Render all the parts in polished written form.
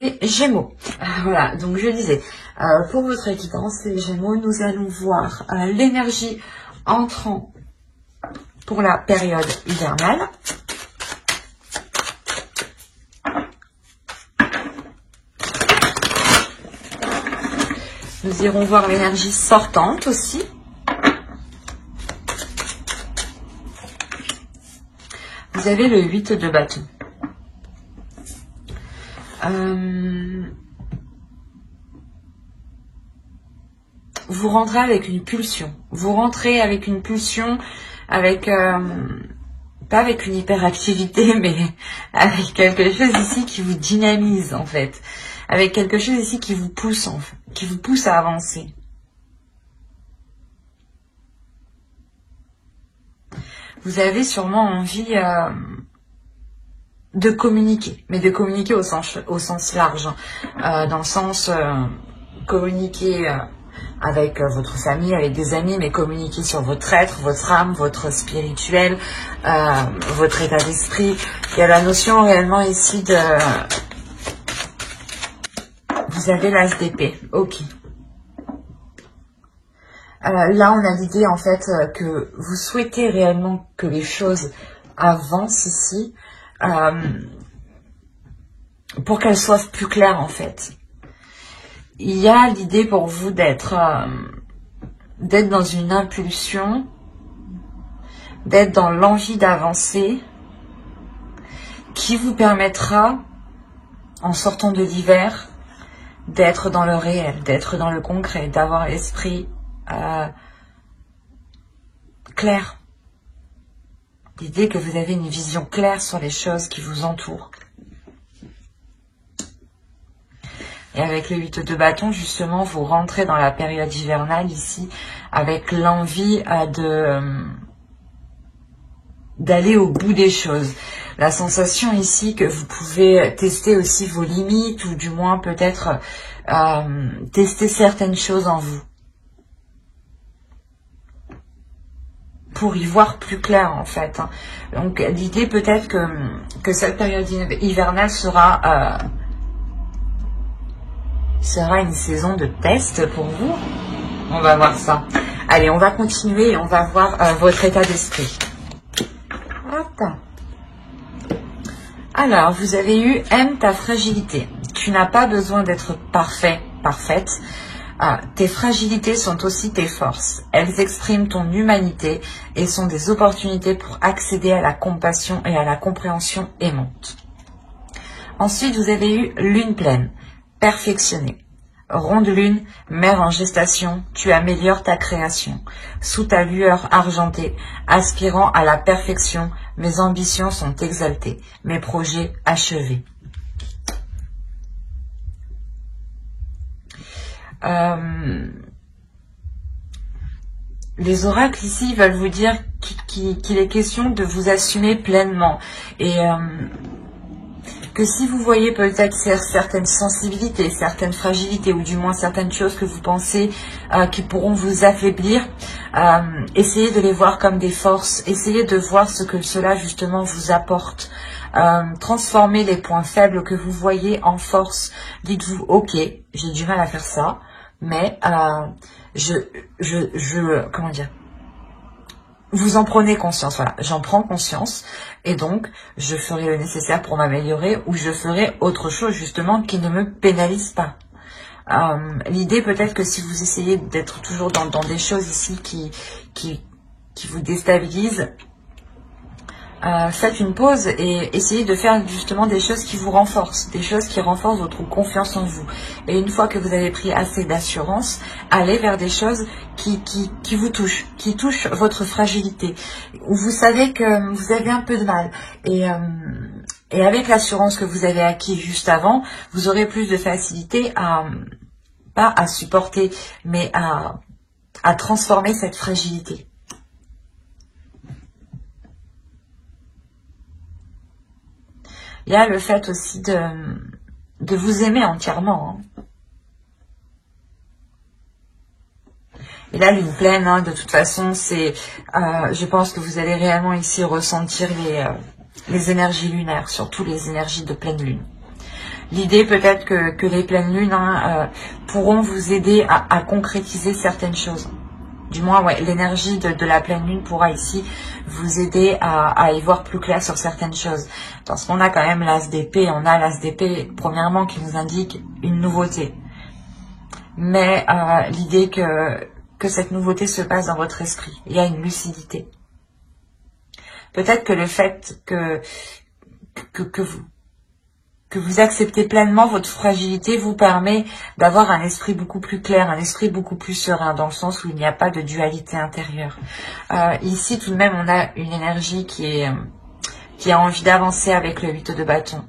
Et Gémeaux. Voilà, donc je disais, pour votre évidence, les Gémeaux, nous allons voir l'énergie entrant pour la période hivernale. Nous irons voir l'énergie sortante aussi. Vous avez le 8 de bâton. Vous rentrez avec une pulsion. Vous rentrez avec une pulsion, avec pas avec une hyperactivité, mais avec quelque chose ici qui vous dynamise en fait, avec quelque chose ici qui vous pousse qui vous pousse à avancer. Vous avez sûrement envie de communiquer, mais de communiquer au sens large, dans le sens communiquer avec votre famille, avec des amis, mais communiquer sur votre être, votre âme, votre spirituel, votre état d'esprit. Il y a la notion réellement ici de... Vous avez l'as d'épée, ok. Là, on a l'idée en fait que vous souhaitez réellement que les choses avancent ici, pour qu'elles soient plus claires en fait. Il y a l'idée pour vous d'être dans une impulsion, d'être dans l'envie d'avancer, qui vous permettra, en sortant de l'hiver, d'être dans le réel, d'être dans le concret, d'avoir l'esprit clair. L'idée que vous avez une vision claire sur les choses qui vous entourent. Et avec le 8 de bâton, justement, vous rentrez dans la période hivernale ici, avec l'envie d'aller au bout des choses. La sensation ici que vous pouvez tester aussi vos limites, ou du moins peut-être tester certaines choses en vous. Pour y voir plus clair en fait. Donc l'idée peut-être que cette période hivernale sera une saison de test pour vous. On va voir ça. Allez, on va continuer et on va voir votre état d'esprit. Alors, vous avez eu aime ta fragilité. Tu n'as pas besoin d'être parfait, parfaite. Tes fragilités sont aussi tes forces. Elles expriment ton humanité et sont des opportunités pour accéder à la compassion et à la compréhension aimante. Ensuite, vous avez eu lune pleine, perfectionnée. Ronde lune, mère en gestation, tu améliores ta création. Sous ta lueur argentée, aspirant à la perfection, mes ambitions sont exaltées, mes projets achevés. Les oracles ici veulent vous dire qu'il est question de vous assumer pleinement et que si vous voyez peut-être certaines sensibilités, certaines fragilités ou du moins certaines choses que vous pensez qui pourront vous affaiblir, essayez de les voir comme des forces, essayez de voir ce que cela justement vous apporte. Transformez les points faibles que vous voyez en force. Dites-vous, ok, j'ai du mal à faire ça, mais comment dire, vous en prenez conscience, voilà, j'en prends conscience et donc je ferai le nécessaire pour m'améliorer ou je ferai autre chose justement qui ne me pénalise pas. L'idée peut-être que si vous essayez d'être toujours dans des choses ici qui vous déstabilisent, faites une pause et essayez de faire justement des choses qui vous renforcent, des choses qui renforcent votre confiance en vous. Et une fois que vous avez pris assez d'assurance, allez vers des choses qui vous touchent, qui touchent votre fragilité, où vous savez que vous avez un peu de mal. Et avec l'assurance que vous avez acquis juste avant, vous aurez plus de facilité pas à supporter, mais à transformer cette fragilité. Il y a le fait aussi de vous aimer entièrement. Et là, lune pleine, de toute façon, je pense que vous allez réellement ici ressentir les énergies lunaires, surtout les énergies de pleine lune. L'idée peut-être que les pleines lunes pourront vous aider à concrétiser certaines choses. Du moins, ouais, l'énergie de la pleine lune pourra ici vous aider à y voir plus clair sur certaines choses. Parce qu'on a quand même l'as d'épée, on a l'as d'épée, premièrement, qui nous indique une nouveauté. Mais l'idée que cette nouveauté se passe dans votre esprit, il y a une lucidité. Peut-être que le fait que vous acceptez pleinement votre fragilité vous permet d'avoir un esprit beaucoup plus clair, un esprit beaucoup plus serein, dans le sens où il n'y a pas de dualité intérieure. Ici, tout de même, on a une énergie qui a envie d'avancer avec le 8 de bâton,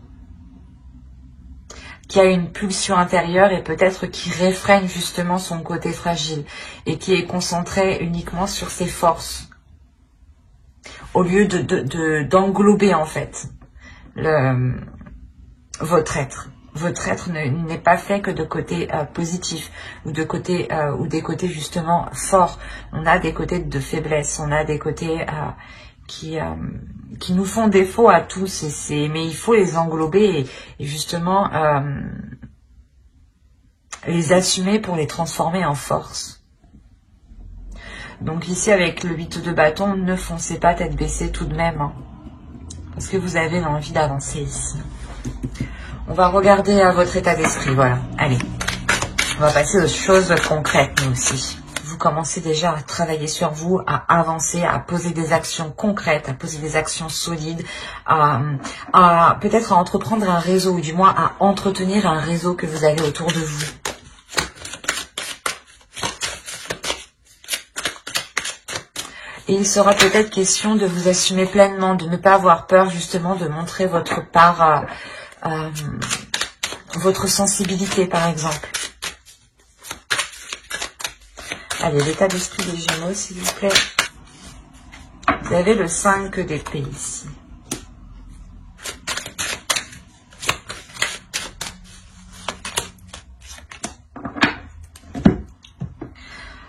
qui a une pulsion intérieure et peut-être qui réfrène justement son côté fragile et qui est concentré uniquement sur ses forces, au lieu d'englober en fait votre être. Votre être n'est pas fait que de côtés positifs ou de côtés ou des côtés justement forts. On a des côtés de faiblesse, on a des côtés qui nous font défaut à tous, mais il faut les englober et justement les assumer pour les transformer en force. Donc ici avec le 8 de bâton, ne foncez pas tête baissée tout de même, hein, parce que vous avez l'envie d'avancer ici. On va regarder à votre état d'esprit, voilà. Allez, on va passer aux choses concrètes, nous aussi. Vous commencez déjà à travailler sur vous, à avancer, à poser des actions concrètes, à poser des actions solides, peut-être à entreprendre un réseau, ou du moins à entretenir un réseau que vous avez autour de vous. Et il sera peut-être question de vous assumer pleinement, de ne pas avoir peur justement de montrer votre part, votre sensibilité par exemple. Allez, l'état d'esprit des Gémeaux, s'il vous plaît. Vous avez le 5 d'épée ici.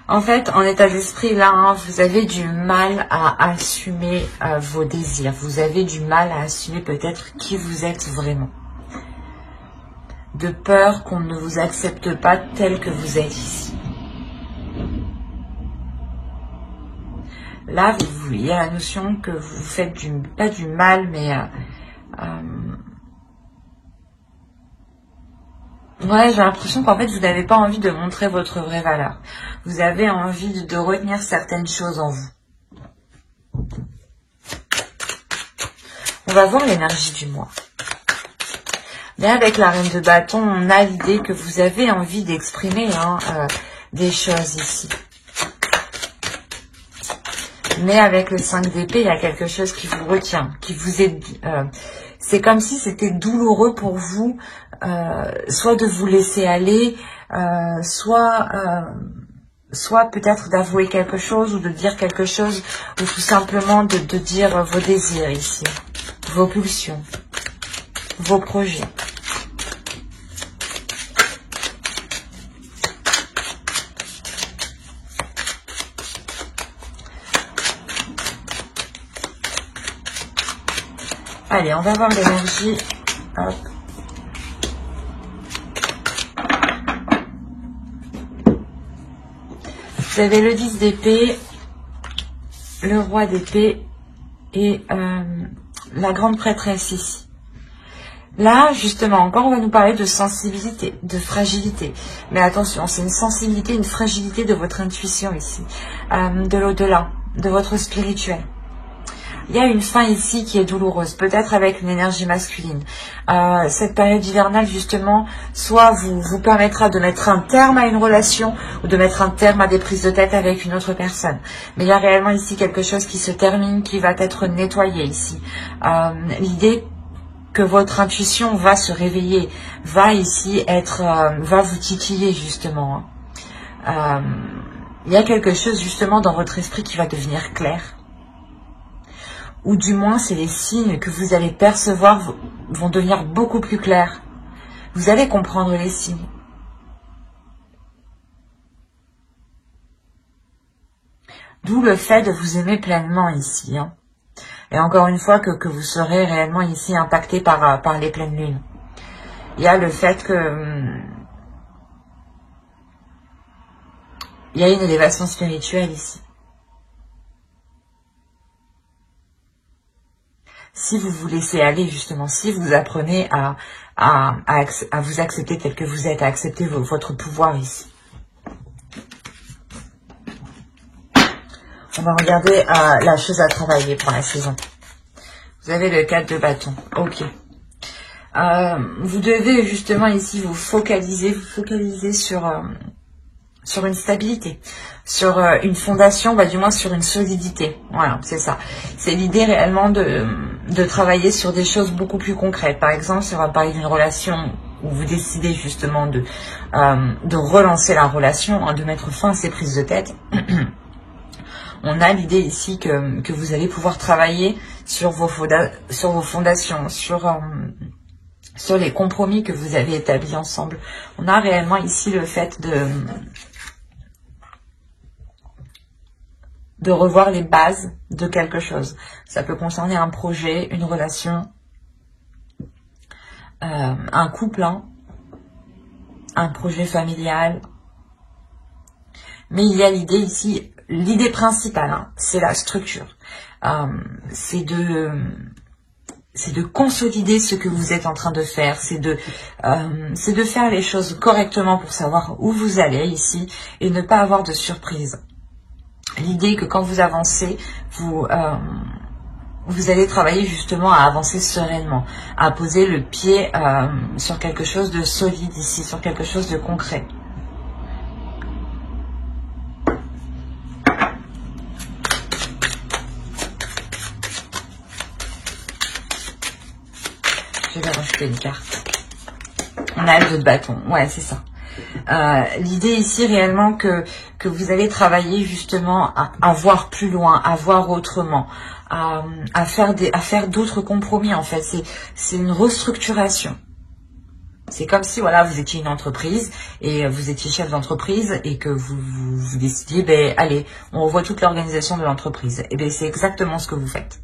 En fait, en état d'esprit, là, hein, vous avez du mal à assumer vos désirs. Vous avez du mal à assumer peut-être qui vous êtes vraiment. De peur qu'on ne vous accepte pas tel que vous êtes ici. Là, il y a la notion que vous faites pas du mal, mais ouais, j'ai l'impression qu'en fait, vous n'avez pas envie de montrer votre vraie valeur. Vous avez envie de retenir certaines choses en vous. On va voir l'énergie du mois. Mais avec la reine de bâton, on a l'idée que vous avez envie d'exprimer des choses ici. Mais avec le 5 d'épée, il y a quelque chose qui vous retient, qui vous est... c'est comme si c'était douloureux pour vous, soit de vous laisser aller, soit peut-être d'avouer quelque chose ou de dire quelque chose, ou tout simplement de dire vos désirs ici, vos pulsions, vos projets. Allez, on va voir l'énergie. Hop. Vous avez le 10 d'épée, le roi d'épée et la grande prêtresse ici. Là, justement, encore, on va nous parler de sensibilité, de fragilité. Mais attention, c'est une sensibilité, une fragilité de votre intuition ici, de l'au-delà, de votre spirituel. Il y a une fin ici qui est douloureuse, peut-être avec une énergie masculine. Cette période hivernale, justement, soit vous permettra de mettre un terme à une relation ou de mettre un terme à des prises de tête avec une autre personne. Mais il y a réellement ici quelque chose qui se termine, qui va être nettoyé ici. L'idée que votre intuition va se réveiller, va ici va vous titiller, justement. Il y a quelque chose, justement, dans votre esprit qui va devenir clair. Ou du moins, c'est les signes que vous allez percevoir vont devenir beaucoup plus clairs. Vous allez comprendre les signes. D'où le fait de vous aimer pleinement ici. Hein. Et encore une fois, que vous serez réellement ici impacté par les pleines lunes. il y a le fait que il y a une élévation spirituelle ici. Si vous vous laissez aller, justement, si vous apprenez à vous accepter tel que vous êtes, à accepter votre pouvoir ici. On va regarder la chose à travailler pour la saison. Vous avez le 4 de bâton. Ok. Vous devez justement ici vous focaliser sur une stabilité, sur une fondation, du moins sur une solidité. Voilà, c'est ça. C'est l'idée réellement de travailler sur des choses beaucoup plus concrètes. Par exemple, si on va parler d'une relation où vous décidez justement de relancer la relation, de mettre fin à ces prises de tête, on a l'idée ici que vous allez pouvoir travailler sur vos fondations, sur les compromis que vous avez établis ensemble. On a réellement ici le fait de revoir les bases de quelque chose. Ça peut concerner un projet, une relation, un couple, un projet familial. Mais il y a l'idée ici, l'idée principale, c'est la structure. C'est de consolider ce que vous êtes en train de faire, c'est de faire les choses correctement pour savoir où vous allez ici et ne pas avoir de surprise. L'idée que quand vous avancez, vous allez travailler justement à avancer sereinement, à poser le pied sur quelque chose de solide ici, sur quelque chose de concret. Je vais rajouter une carte. On a le 2 de bâton. Ouais, c'est ça. L'idée ici réellement que vous allez travailler justement à voir plus loin, à voir autrement, à faire d'autres compromis en fait. C'est une restructuration. C'est comme si voilà, vous étiez une entreprise et vous étiez chef d'entreprise et que vous décidiez, allez, on revoit toute l'organisation de l'entreprise. Et bien c'est exactement ce que vous faites.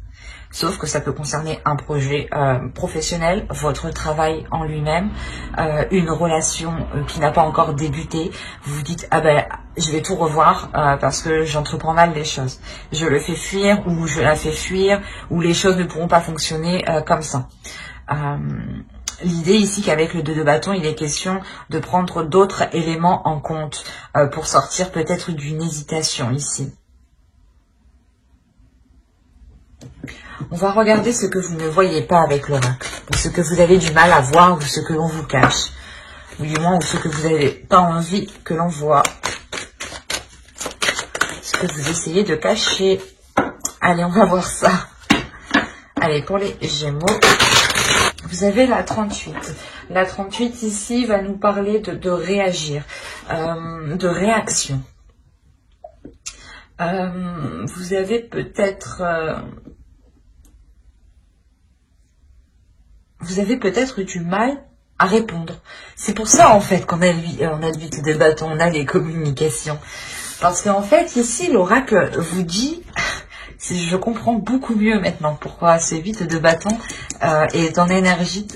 Sauf que ça peut concerner un projet professionnel, votre travail en lui-même, une relation qui n'a pas encore débuté. Vous vous dites, je vais tout revoir parce que j'entreprends mal les choses. Je le fais fuir ou je la fais fuir ou les choses ne pourront pas fonctionner comme ça. L'idée ici qu'avec le 2 de bâton, il est question de prendre d'autres éléments en compte pour sortir peut-être d'une hésitation ici. On va regarder ce que vous ne voyez pas avec l'oracle, ou ce que vous avez du mal à voir, ou ce que l'on vous cache, ou du moins, ou ce que vous n'avez pas envie que l'on voit, ce que vous essayez de cacher. Allez, on va voir ça. Allez, pour les Gémeaux, vous avez la 38. La 38 ici va nous parler de réagir, de réaction. Vous avez peut-être... vous avez peut-être eu du mal à répondre. C'est pour ça, en fait, qu'on a le 8 de bâton, on a les communications. Parce qu'en fait, ici, l'oracle vous dit, je comprends beaucoup mieux maintenant pourquoi ce 8 de bâton est en énergie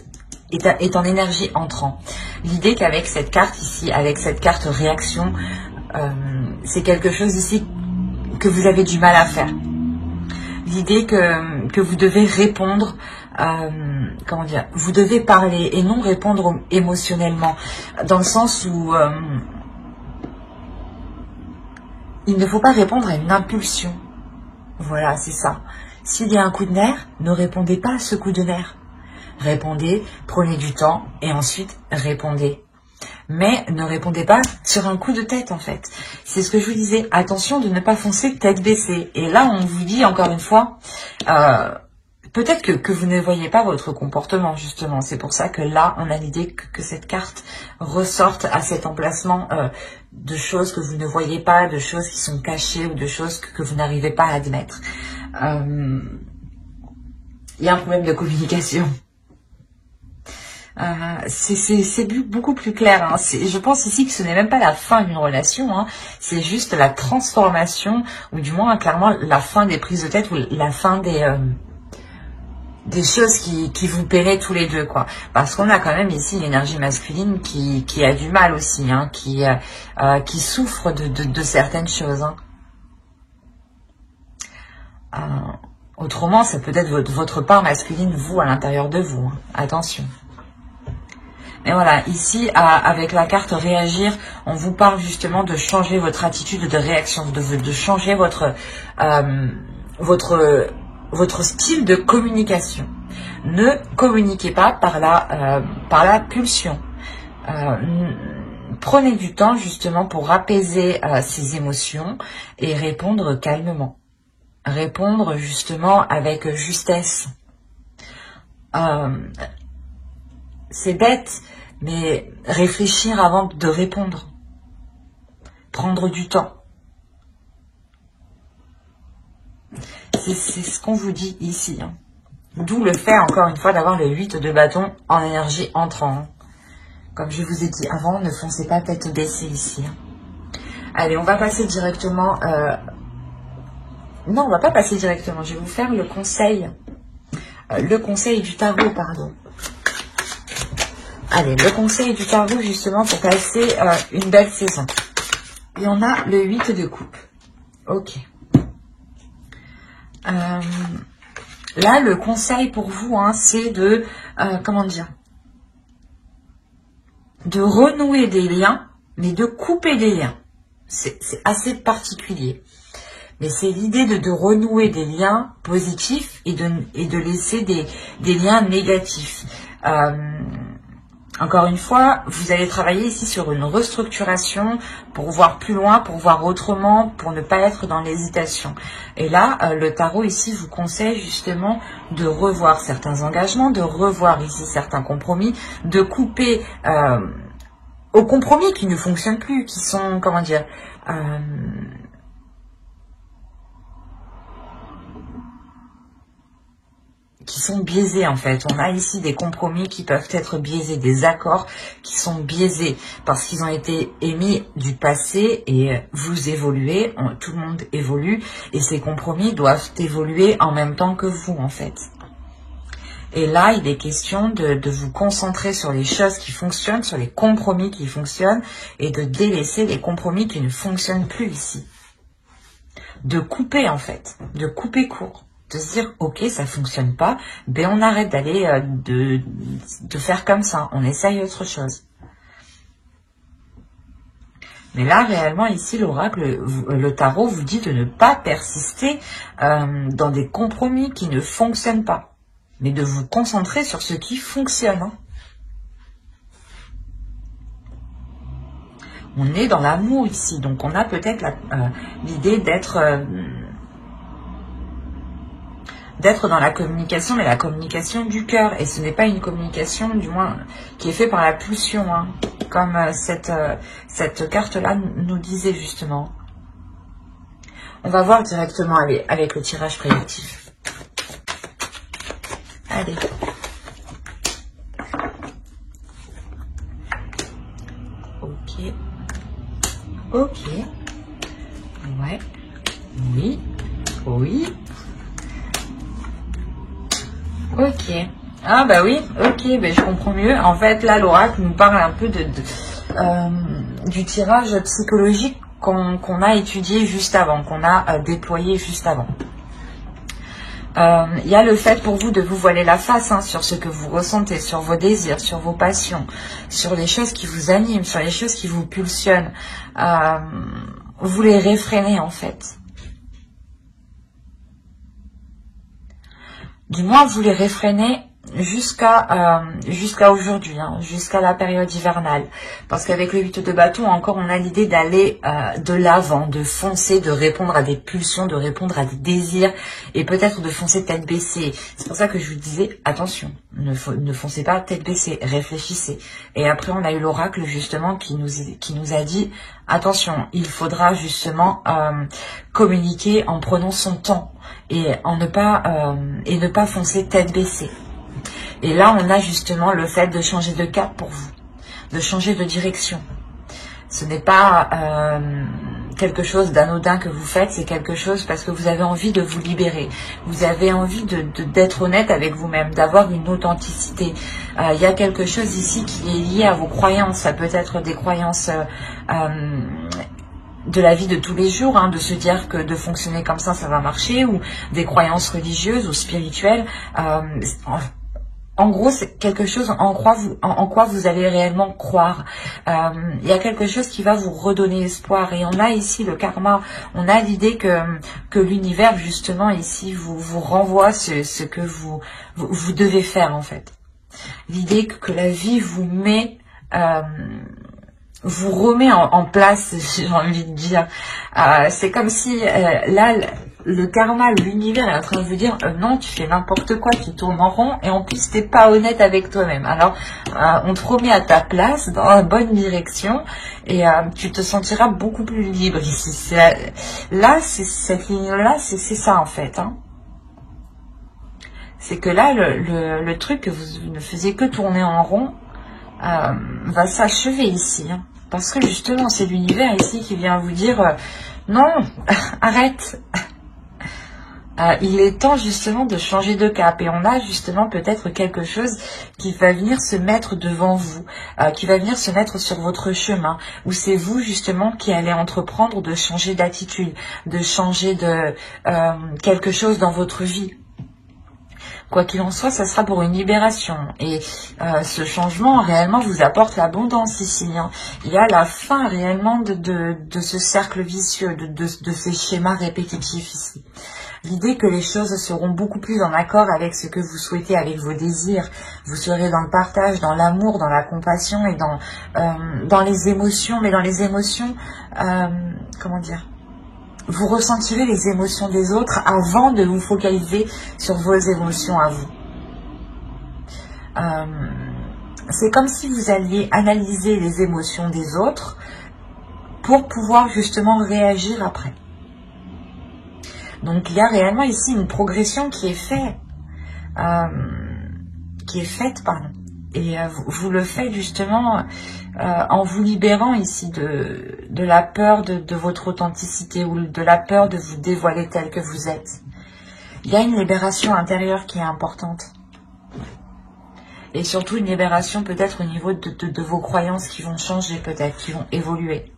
entrant. L'idée qu'avec cette carte ici, avec cette carte réaction, c'est quelque chose ici que vous avez du mal à faire. L'idée que vous devez répondre, comment dire, vous devez parler et non répondre émotionnellement, dans le sens où il ne faut pas répondre à une impulsion. Voilà, c'est ça. S'il y a un coup de nerf, ne répondez pas à ce coup de nerf. Répondez, prenez du temps et ensuite répondez. Mais ne répondez pas sur un coup de tête en fait. C'est ce que je vous disais. Attention de ne pas foncer tête baissée. Et là, on vous dit encore une fois, peut-être que vous ne voyez pas votre comportement justement. C'est pour ça que là, on a l'idée que cette carte ressorte à cet emplacement de choses que vous ne voyez pas, de choses qui sont cachées ou de choses que vous n'arrivez pas à admettre. Il y a un problème de communication. C'est beaucoup plus clair. Hein. Je pense ici que ce n'est même pas la fin d'une relation. Hein. C'est juste la transformation, ou du moins clairement la fin des prises de tête ou la fin des des choses qui vous paieraient tous les deux, quoi. Parce qu'on a quand même ici l'énergie masculine qui a du mal aussi, hein, qui souffre de certaines choses. Hein. Autrement, ça peut être votre part masculine, vous, à l'intérieur de vous. Hein. Attention. Mais voilà, ici, avec la carte réagir, on vous parle justement de changer votre attitude de réaction, de changer votre style de communication. Ne communiquez pas par la pulsion. Prenez du temps justement pour apaiser ces émotions et répondre calmement. Répondre justement avec justesse. C'est bête, mais réfléchir avant de répondre. Prendre du temps. C'est ce qu'on vous dit ici. Hein. D'où le fait, encore une fois, d'avoir le 8 de bâton en énergie entrant. Comme je vous ai dit avant, ne foncez pas tête baissée ici. Hein. Allez, on va passer directement... Non, on va pas passer directement. Je vais vous faire le conseil. Le conseil du tarot, pardon. Allez, le conseil du tarot, justement, pour passer une belle saison. Et on a le 8 de coupe. Ok. Là, le conseil pour vous, hein, c'est de, comment dire, de renouer des liens, mais de couper des liens. C'est assez particulier. Mais c'est l'idée de renouer des liens positifs et de laisser des liens négatifs. Encore une fois, vous allez travailler ici sur une restructuration pour voir plus loin, pour voir autrement, pour ne pas être dans l'hésitation. Et là, le tarot ici vous conseille justement de revoir certains engagements, de revoir ici certains compromis, de couper aux compromis qui ne fonctionnent plus, qui sont, comment dire, qui sont biaisés en fait. On a ici des compromis qui peuvent être biaisés, des accords qui sont biaisés parce qu'ils ont été émis du passé et vous évoluez, tout le monde évolue et ces compromis doivent évoluer en même temps que vous en fait. Et là, il est question de vous concentrer sur les choses qui fonctionnent, sur les compromis qui fonctionnent et de délaisser les compromis qui ne fonctionnent plus ici. De couper en fait, de couper court. De se dire, ok, ça fonctionne pas, ben on arrête d'aller, de faire comme ça, on essaye autre chose. Mais là, réellement, ici, l'oracle, le tarot vous dit de ne pas persister dans des compromis qui ne fonctionnent pas, mais de vous concentrer sur ce qui fonctionne. Hein. On est dans l'amour ici, donc on a peut-être l'idée d'être dans la communication, mais la communication du cœur. Et ce n'est pas une communication, du moins, qui est faite par la pulsion, hein, comme cette carte-là nous disait justement. On va voir directement avec le tirage prédictif. Allez. Ok. Ok. Ouais. Oui. Oui. Ok. Ah bah oui, ok, bah je comprends mieux. En fait, là, l'oracle nous parle un peu du tirage psychologique qu'on a étudié juste avant, qu'on a déployé juste avant. Il y a le fait pour vous de vous voiler la face hein, sur ce que vous ressentez, sur vos désirs, sur vos passions, sur les choses qui vous animent, sur les choses qui vous pulsionnent. Vous les réfrénez en fait. Du moins, vous les réfrénez jusqu'à aujourd'hui, hein, jusqu'à la période hivernale. Parce qu'avec le 8 de bâton, encore, on a l'idée d'aller de l'avant, de foncer, de répondre à des pulsions, de répondre à des désirs, et peut-être de foncer tête baissée. C'est pour ça que je vous disais, attention, ne foncez pas tête baissée, réfléchissez. Et après, on a eu l'oracle, justement, qui nous a dit, attention, il faudra justement communiquer en prenant son temps et ne pas foncer tête baissée. Et là, on a justement le fait de changer de cap pour vous, de changer de direction. Ce n'est pas quelque chose d'anodin que vous faites, c'est quelque chose parce que vous avez envie de vous libérer. Vous avez envie d'être honnête avec vous-même, d'avoir une authenticité. Il y a quelque chose ici qui est lié à vos croyances. Ça peut être des croyances de la vie de tous les jours, hein, de se dire que de fonctionner comme ça va marcher, ou des croyances religieuses ou spirituelles. En gros, c'est quelque chose en quoi vous allez réellement croire. Il y a quelque chose qui va vous redonner espoir. Et on a ici le karma. On a l'idée que l'univers, justement, ici, vous renvoie ce que vous devez faire, en fait. L'idée que la vie vous met... vous remet en place, j'ai envie de dire. C'est comme si, là... Le karma, l'univers est en train de vous dire non, tu fais n'importe quoi, tu tournes en rond et en plus t'es pas honnête avec toi-même. Alors on te remet à ta place dans la bonne direction et tu te sentiras beaucoup plus libre ici. Là, cette ligne-là, c'est ça en fait. Hein. C'est que là, le truc que vous ne faisiez que tourner en rond va s'achever ici. Hein. Parce que justement, c'est l'univers ici qui vient vous dire non, arrête. Il est temps justement de changer de cap et on a justement peut-être quelque chose qui va venir se mettre devant vous, qui va venir se mettre sur votre chemin, où c'est vous justement qui allez entreprendre de changer d'attitude, de changer de quelque chose dans votre vie. Quoi qu'il en soit, ça sera pour une libération. Et ce changement réellement vous apporte l'abondance ici. Hein. Il y a la fin réellement de ce cercle vicieux, de ces schémas répétitifs ici. L'idée que les choses seront beaucoup plus en accord avec ce que vous souhaitez, avec vos désirs. Vous serez dans le partage, dans l'amour, dans la compassion et dans les émotions. Mais dans les émotions, comment dire ? Vous ressentirez les émotions des autres avant de vous focaliser sur vos émotions à vous. C'est comme si vous alliez analyser les émotions des autres pour pouvoir justement réagir après. Donc il y a réellement ici une progression qui est faite, pardon. Et vous le faites justement en vous libérant ici de la peur de votre authenticité ou de la peur de vous dévoiler tel que vous êtes. Il y a une libération intérieure qui est importante. Et surtout une libération peut-être au niveau de vos croyances qui vont changer peut-être, qui vont évoluer.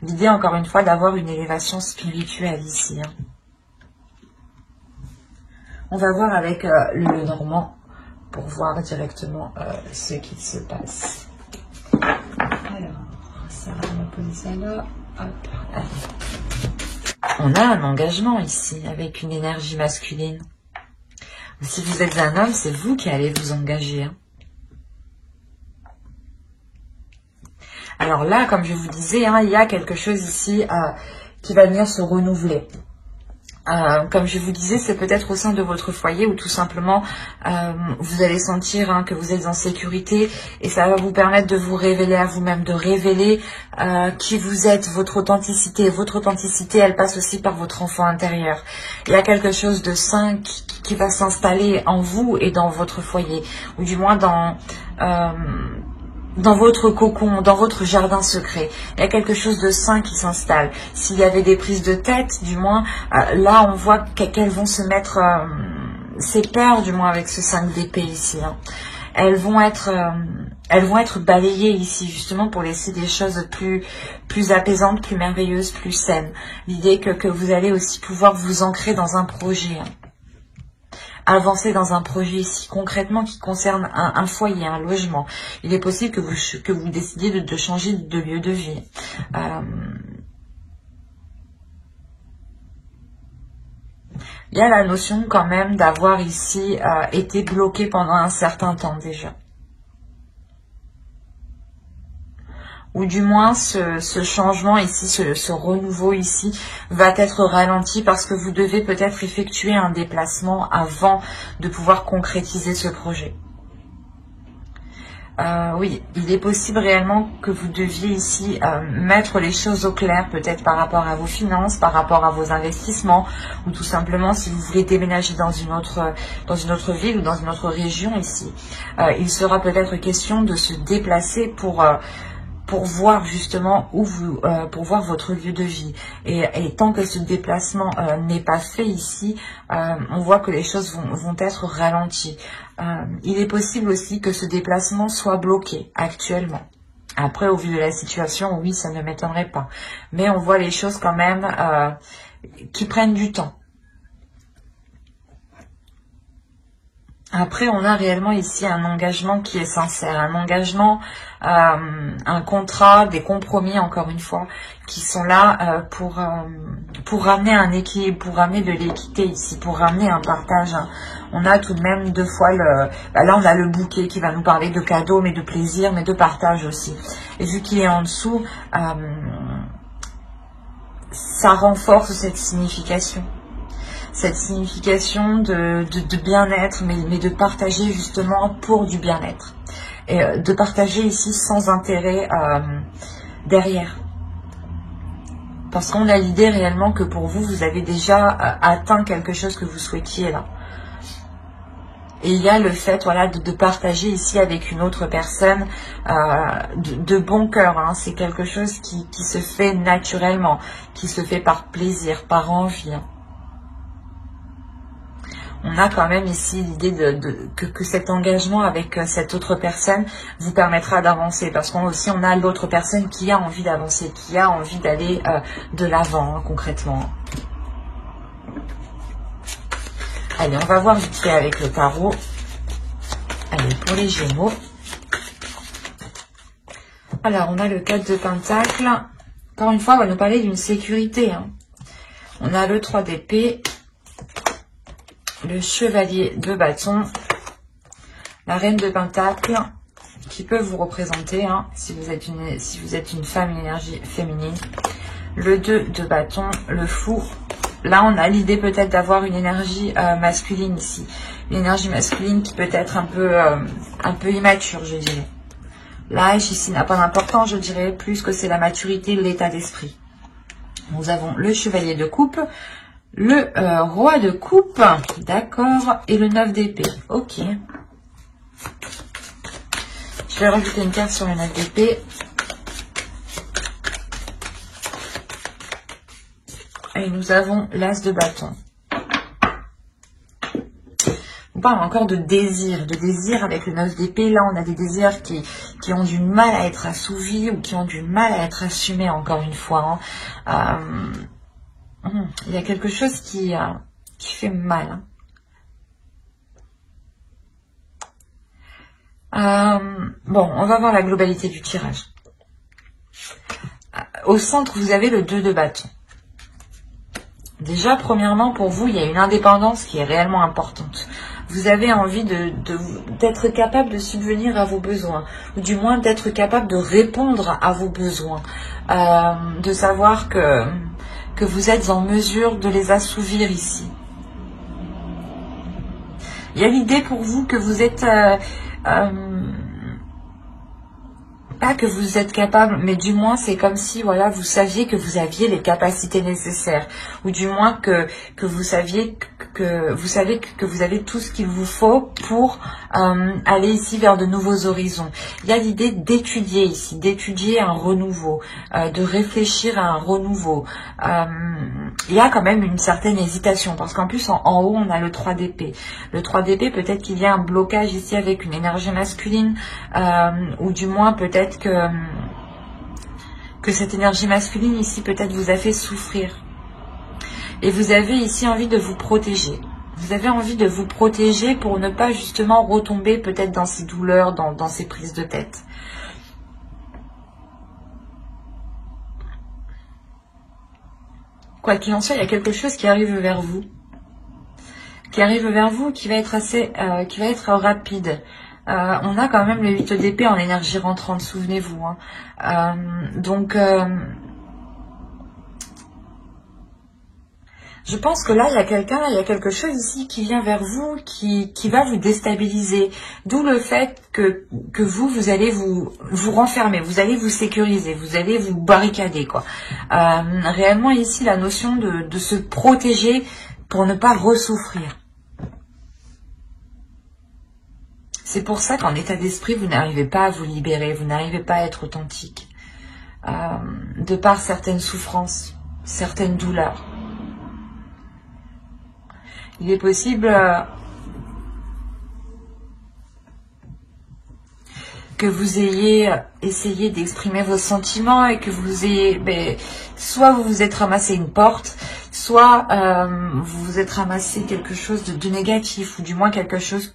L'idée encore une fois d'avoir une élévation spirituelle ici. Hein. On va voir avec le Normand pour voir directement ce qu'il se passe. Alors, ça on va poser ça là. Hop. Allez. On a un engagement ici avec une énergie masculine. Si vous êtes un homme, c'est vous qui allez vous engager. Hein. Alors là, comme je vous disais, hein, il y a quelque chose ici qui va venir se renouveler. Comme je vous disais, c'est peut-être au sein de votre foyer où tout simplement vous allez sentir que vous êtes en sécurité et ça va vous permettre de vous révéler à vous-même, de révéler qui vous êtes, votre authenticité. Et votre authenticité, elle passe aussi par votre enfant intérieur. Il y a quelque chose de sain qui va s'installer en vous et dans votre foyer, ou du moins dans votre cocon, dans votre jardin secret. Il y a quelque chose de sain qui s'installe. S'il y avait des prises de tête, du moins, là on voit qu'elles vont se mettre, ces peurs du moins avec ce 5 d'épée ici, hein. Elles vont être balayées ici, justement pour laisser des choses plus apaisantes, plus merveilleuses, plus saines. L'idée que vous allez aussi pouvoir vous ancrer dans un projet, hein. Avancer dans un projet ici concrètement qui concerne un foyer, un logement. Il est possible que vous décidiez de changer de lieu de vie. Il y a la notion quand même d'avoir ici été bloqué pendant un certain temps déjà. Ou du moins ce changement ici, ce renouveau ici va être ralenti parce que vous devez peut-être effectuer un déplacement avant de pouvoir concrétiser ce projet. Oui, il est possible réellement que vous deviez ici mettre les choses au clair, peut-être par rapport à vos finances, par rapport à vos investissements, ou tout simplement si vous voulez déménager dans une autre ville ou dans une autre région ici. Il sera peut-être question de se déplacer pour pour voir justement où vous, pour voir votre lieu de vie. Et tant que ce déplacement n'est pas fait ici, on voit que les choses vont être ralenties. Il est possible aussi que ce déplacement soit bloqué actuellement. Après, au vu de la situation, oui, ça ne m'étonnerait pas. Mais on voit les choses quand même qui prennent du temps. Après, on a réellement ici un engagement qui est sincère, un engagement, un contrat, des compromis, encore une fois, qui sont là pour ramener un équilibre, pour ramener de l'équité ici, pour ramener un partage. On a tout de même deux fois là on a le bouquet qui va nous parler de cadeaux, mais de plaisir, mais de partage aussi. Et vu qu'il est en dessous, ça renforce cette signification. Cette signification de bien-être, mais de partager justement pour du bien-être. Et de partager ici sans intérêt derrière. Parce qu'on a l'idée réellement que pour vous, vous avez déjà atteint quelque chose que vous souhaitiez là. Et il y a le fait, voilà, de partager ici avec une autre personne de bon cœur. Hein. C'est quelque chose qui se fait naturellement, qui se fait par plaisir, par envie. Hein. On a quand même ici l'idée que cet engagement avec cette autre personne vous permettra d'avancer. Parce qu'on aussi on a l'autre personne qui a envie d'avancer, qui a envie d'aller de l'avant, hein, concrètement. Allez, on va voir vite fait avec le tarot. Allez, pour les Gémeaux. Alors, on a le 4 de Pentacle. Encore une fois, on va nous parler d'une sécurité. Hein. On a le 3 d'épée. Le chevalier de bâton, la reine de pentacle, qui peut vous représenter, hein, si vous êtes une femme, une énergie féminine, le 2 de bâton, le fou. Là, on a l'idée peut-être d'avoir une énergie masculine ici, une énergie masculine qui peut être un peu immature, je dirais. L'âge ici n'a pas d'importance, je dirais plus que c'est la maturité, l'état d'esprit. Nous avons le chevalier de coupe. Le roi de coupe, d'accord, et le 9 d'épée, ok. Je vais rajouter une carte sur le 9 d'épée. Et nous avons l'as de bâton. On parle encore de désir avec le 9 d'épée. Là, on a des désirs qui ont du mal à être assouvis ou qui ont du mal à être assumés, encore une fois. Hein. Il y a quelque chose qui fait mal. Bon, on va voir la globalité du tirage. Au centre, vous avez le 2 de bâton. Déjà, premièrement, pour vous, il y a une indépendance qui est réellement importante. Vous avez envie d'être capable de subvenir à vos besoins, ou du moins d'être capable de répondre à vos besoins, de savoir que vous êtes en mesure de les assouvir ici. Il y a l'idée pour vous que vous êtes... pas que vous êtes capable, mais du moins c'est comme si voilà vous saviez que vous aviez les capacités nécessaires, ou du moins que vous saviez que vous avez tout ce qu'il vous faut pour aller ici vers de nouveaux horizons. Il y a l'idée d'étudier ici, d'étudier un renouveau, de réfléchir à un renouveau. Il y a quand même une certaine hésitation, parce qu'en plus en haut on a le 3 d'épée. Le 3 d'épée, peut-être qu'il y a un blocage ici avec une énergie masculine, ou du moins peut-être que cette énergie masculine ici peut-être vous a fait souffrir. Et vous avez ici envie de vous protéger. Vous avez envie de vous protéger pour ne pas justement retomber peut-être dans ces douleurs, dans ces prises de tête. Quoi qu'il en soit, il y a quelque chose qui arrive vers vous. Qui va être assez, qui va être rapide. On a quand même le 8 d'épée en énergie rentrante, souvenez-vous. Hein. Je pense que là, il y a quelque chose ici qui vient vers vous, qui va vous déstabiliser. D'où le fait que vous allez vous renfermer, vous allez vous sécuriser, vous allez vous barricader, quoi. Réellement, ici, la notion de se protéger pour ne pas ressouffrir. C'est pour ça qu'en état d'esprit, vous n'arrivez pas à vous libérer, vous n'arrivez pas à être authentique. de par certaines souffrances, certaines douleurs. Il est possible que vous ayez essayé d'exprimer vos sentiments et que vous ayez, soit vous vous êtes ramassé une porte, soit vous vous êtes ramassé quelque chose de négatif, ou du moins quelque chose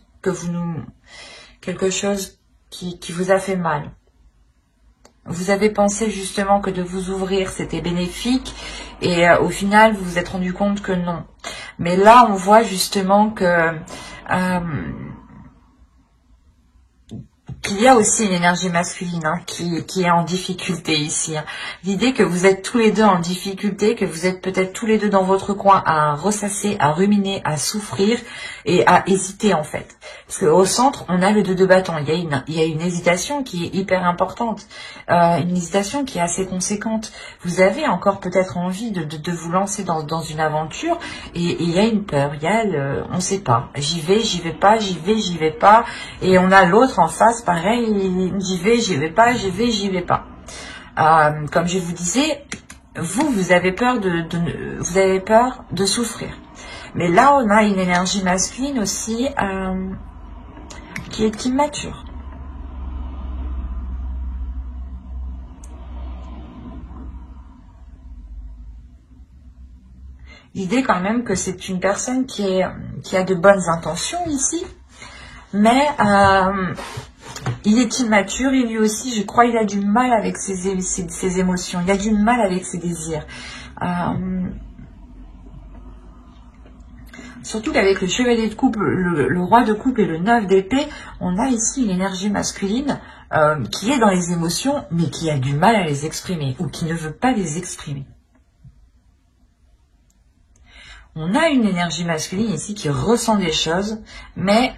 qui vous a fait mal. Vous avez pensé justement que de vous ouvrir c'était bénéfique et au final vous vous êtes rendu compte que non. Mais là on voit justement que qu'il y a aussi une énergie masculine qui est en difficulté ici. L'idée que vous êtes tous les deux en difficulté, que vous êtes peut-être tous les deux dans votre coin à ressasser, à ruminer, à souffrir et à hésiter en fait. Parce qu'au centre, on a le 2 de bâton. Il y a une hésitation qui est hyper importante, une hésitation qui est assez conséquente. Vous avez encore peut-être envie de vous lancer dans une aventure et il y a une peur, il y a on ne sait pas. J'y vais pas, j'y vais pas. Et on a l'autre en face, pareil, j'y vais pas, j'y vais pas. Comme je vous disais, vous avez peur vous avez peur de souffrir. Mais là, on a une énergie masculine aussi qui est immature. L'idée quand même que c'est une personne qui a de bonnes intentions ici, mais il est immature et lui aussi, je crois, il a du mal avec ses émotions, il a du mal avec ses désirs. Surtout qu'avec le chevalier de coupe, le roi de coupe et le 9 d'épée, on a ici une énergie masculine qui est dans les émotions, mais qui a du mal à les exprimer, ou qui ne veut pas les exprimer. On a une énergie masculine ici qui ressent des choses, mais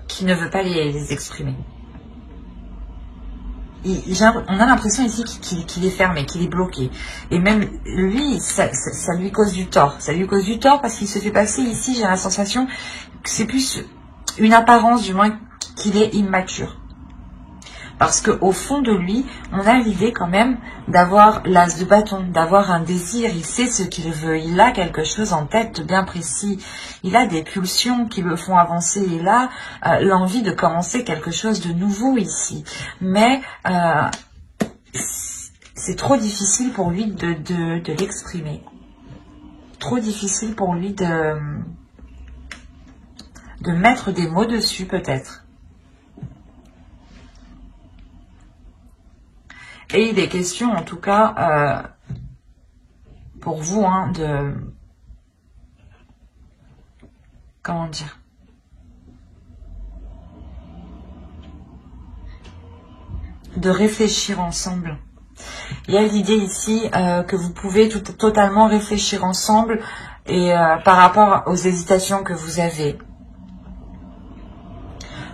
qui ne veut pas les exprimer. On a l'impression ici qu'il est fermé, qu'il est bloqué. Et même lui, ça lui cause du tort. Ça lui cause du tort parce qu'il se fait passer ici, j'ai la sensation que c'est plus une apparence, du moins, qu'il est immature. Parce qu'au fond de lui, on a l'idée quand même d'avoir l'as de bâton, d'avoir un désir. Il sait ce qu'il veut, il a quelque chose en tête bien précis. Il a des pulsions qui le font avancer. Il a l'envie de commencer quelque chose de nouveau ici. Mais c'est trop difficile pour lui de l'exprimer. Trop difficile pour lui de mettre des mots dessus peut-être. Et il est question, en tout cas, pour vous, comment dire, de réfléchir ensemble. Il y a l'idée ici que vous pouvez totalement réfléchir ensemble et par rapport aux hésitations que vous avez.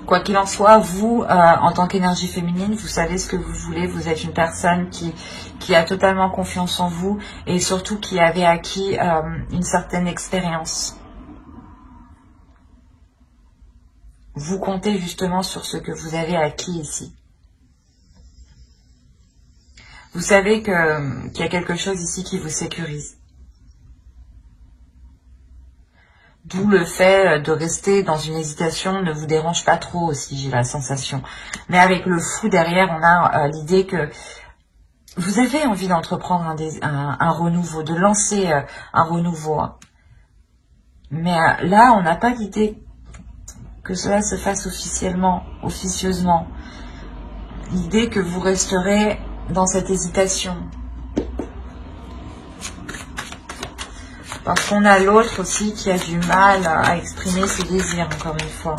Quoi qu'il en soit, vous, en tant qu'énergie féminine, vous savez ce que vous voulez. Vous êtes une personne qui a totalement confiance en vous et surtout qui avait acquis une certaine expérience. Vous comptez justement sur ce que vous avez acquis ici. Vous savez qu'il y a quelque chose ici qui vous sécurise. D'où le fait de rester dans une hésitation ne vous dérange pas trop aussi, j'ai la sensation. Mais avec le fou derrière, on a l'idée que vous avez envie d'entreprendre un renouveau, de lancer un renouveau. Mais là, on n'a pas l'idée que cela se fasse officieusement. L'idée que vous resterez dans cette hésitation. Parce qu'on a l'autre aussi qui a du mal à exprimer ses désirs, encore une fois.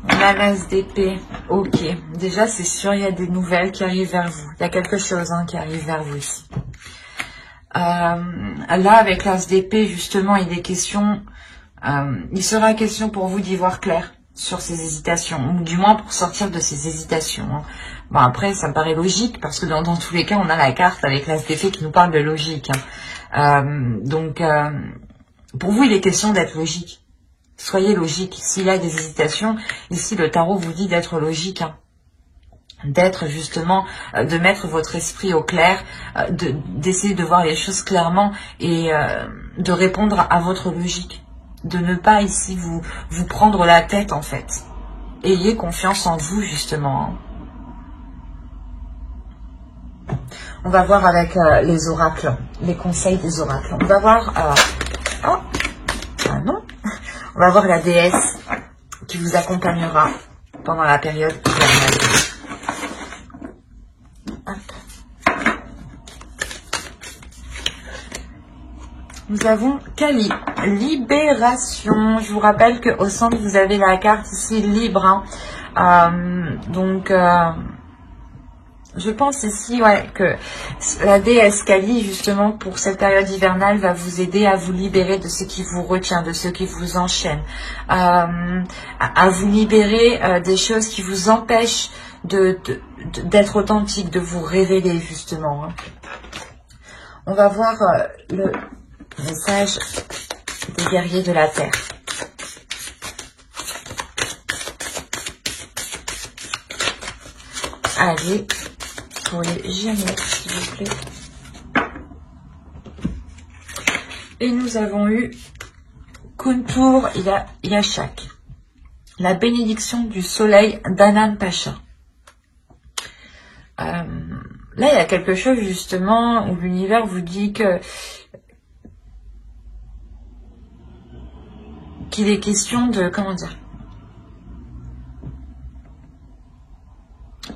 On a l'as d'épée. Ok. Déjà, c'est sûr, il y a des nouvelles qui arrivent vers vous. Il y a quelque chose qui arrive vers vous ici. Là, avec l'as d'épée, justement, il sera question pour vous d'y voir clair. sur ces hésitations, ou du moins pour sortir de ces hésitations. Hein. Bon, après, ça me paraît logique, parce que dans tous les cas, on a la carte avec l'as d'épée qui nous parle de logique. Hein. Donc, pour vous, il est question d'être logique. Soyez logique. S'il y a des hésitations, ici, le tarot vous dit d'être logique. Hein. D'être justement, de mettre votre esprit au clair, d'essayer de voir les choses clairement et de répondre à votre logique. De ne pas ici vous prendre la tête en fait. Ayez confiance en vous justement. On va voir avec les oracles, les conseils des oracles. On va voir... non. On va voir la déesse qui vous accompagnera pendant la période hivernale. Nous avons Kali, libération. Je vous rappelle qu'au centre, vous avez la carte ici, libre. Hein. Je pense ici que la déesse Kali, justement, pour cette période hivernale, va vous aider à vous libérer de ce qui vous retient, de ce qui vous enchaîne. À vous libérer des choses qui vous empêchent d'être authentique, de vous révéler, justement. Hein. On va voir le message des guerriers de la terre. Allez, pour les Gémeaux, s'il vous plaît. Et nous avons eu Kuntur Yashak, la bénédiction du soleil d'Anan Pacha. Là, il y a quelque chose justement où l'univers vous dit qu'il est question de, comment dire,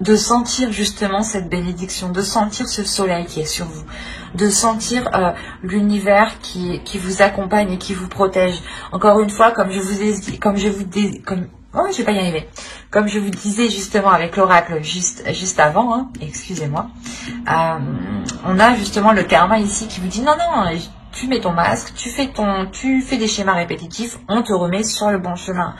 de sentir justement cette bénédiction, de sentir ce soleil qui est sur vous, de sentir l'univers qui vous accompagne et qui vous protège. Encore une fois, comme je vous ai dit, comme je vais pas y arriver. Comme je vous disais justement avec l'oracle juste avant, hein, excusez-moi, on a justement le karma ici qui vous dit non, tu mets ton masque, tu fais des schémas répétitifs, on te remet sur le bon chemin.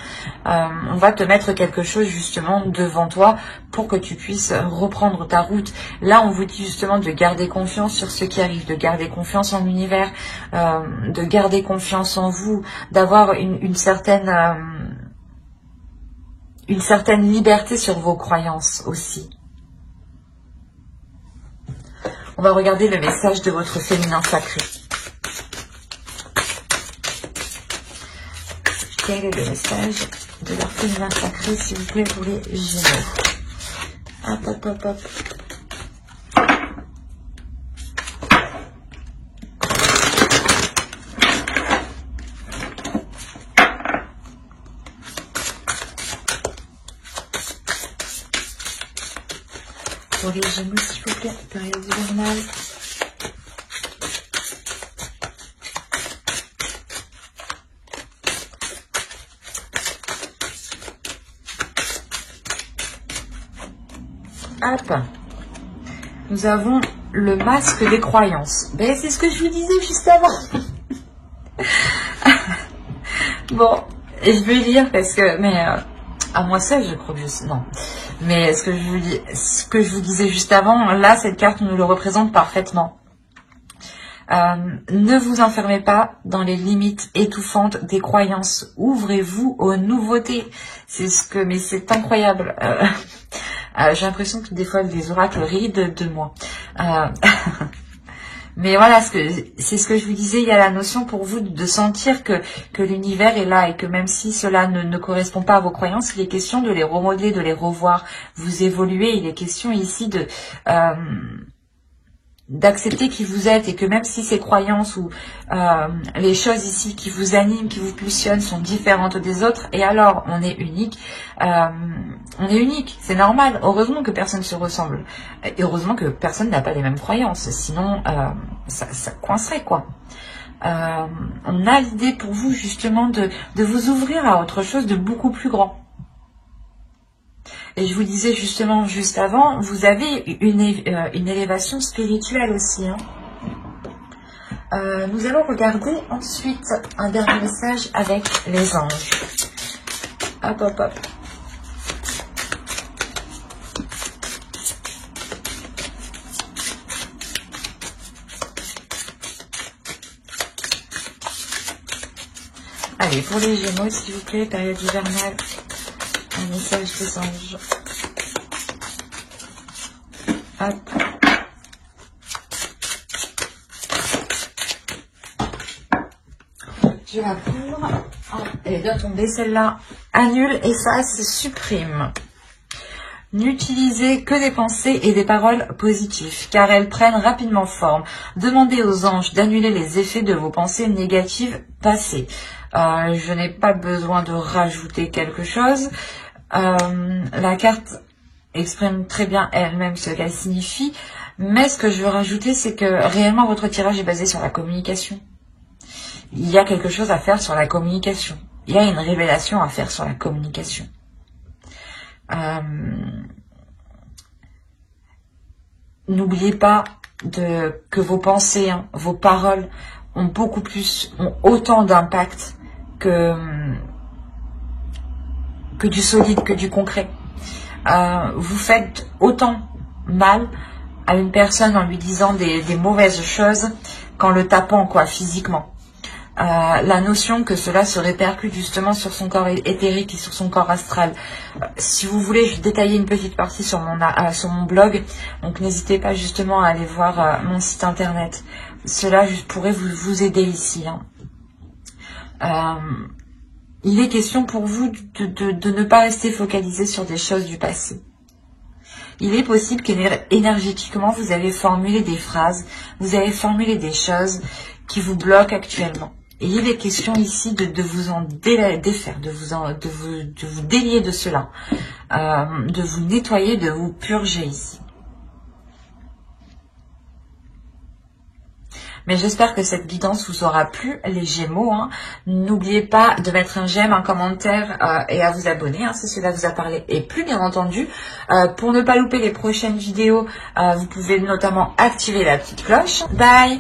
On va te mettre quelque chose justement devant toi pour que tu puisses reprendre ta route. Là, on vous dit justement de garder confiance sur ce qui arrive, de garder confiance en l'univers, de garder confiance en vous, d'avoir une certaine liberté sur vos croyances aussi. On va regarder le message de votre féminin sacré. Quel est le message de leur féminin sacré, s'il vous plaît, pour les Gémeaux? Hop, hop, hop, hop. Pour les Gémeaux, s'il vous plaît, période hivernale. Hop. Nous avons le masque des croyances. Ben, c'est ce que je vous disais juste avant. Bon, je vais lire parce que... Mais à moi seule, je crois que je sais... Non. Mais ce que je vous disais juste avant, là, cette carte nous le représente parfaitement. Ne vous enfermez pas dans les limites étouffantes des croyances. Ouvrez-vous aux nouveautés. Mais c'est incroyable. J'ai l'impression que des fois, les oracles rient de moi. Mais voilà, c'est ce que je vous disais, il y a la notion pour vous de sentir que l'univers est là et que même si cela ne correspond pas à vos croyances, il est question de les remodeler, de les revoir. Vous évoluez, il est question ici d'accepter qui vous êtes et que même si ces croyances ou les choses ici qui vous animent, qui vous pulsionnent sont différentes des autres, et alors on est unique, c'est normal. Heureusement que personne ne se ressemble et heureusement que personne n'a pas les mêmes croyances, sinon ça coincerait quoi. On a l'idée pour vous justement de vous ouvrir à autre chose de beaucoup plus grand. Et je vous disais justement juste avant, vous avez une élévation spirituelle aussi. Hein. Nous allons regarder ensuite un dernier message avec les anges. Hop, hop, hop. Allez, pour les Gémeaux, s'il vous plaît, période hivernale, un message des anges. Hop. Je la couvre. Elle doit tomber, celle-là. Annule, efface, supprime. N'utilisez que des pensées et des paroles positives, car elles prennent rapidement forme. Demandez aux anges d'annuler les effets de vos pensées négatives passées. Je n'ai pas besoin de rajouter quelque chose. La carte exprime très bien elle-même ce qu'elle signifie, mais ce que je veux rajouter, c'est que réellement votre tirage est basé sur la communication. Il y a quelque chose à faire sur la communication. Il y a une révélation à faire sur la communication. N'oubliez pas que vos pensées, vos paroles ont autant d'impact que du solide, que du concret. Vous faites autant mal à une personne en lui disant des mauvaises choses qu'en le tapant physiquement. La notion que cela se répercute justement sur son corps éthérique et sur son corps astral. Si vous voulez, je vais détailler une petite partie sur mon blog, donc n'hésitez pas justement à aller voir mon site internet. Cela pourrait vous aider ici. Il est question pour vous de ne pas rester focalisé sur des choses du passé. Il est possible qu'énergétiquement, vous avez formulé des phrases, vous avez formulé des choses qui vous bloquent actuellement. Et il est question ici de vous en défaire, de vous délier de cela, de vous nettoyer, de vous purger ici. Mais j'espère que cette guidance vous aura plu, les Gémeaux. N'oubliez pas de mettre un j'aime, un commentaire et à vous abonner si cela vous a parlé et plu, bien entendu. Pour ne pas louper les prochaines vidéos, vous pouvez notamment activer la petite cloche. Bye!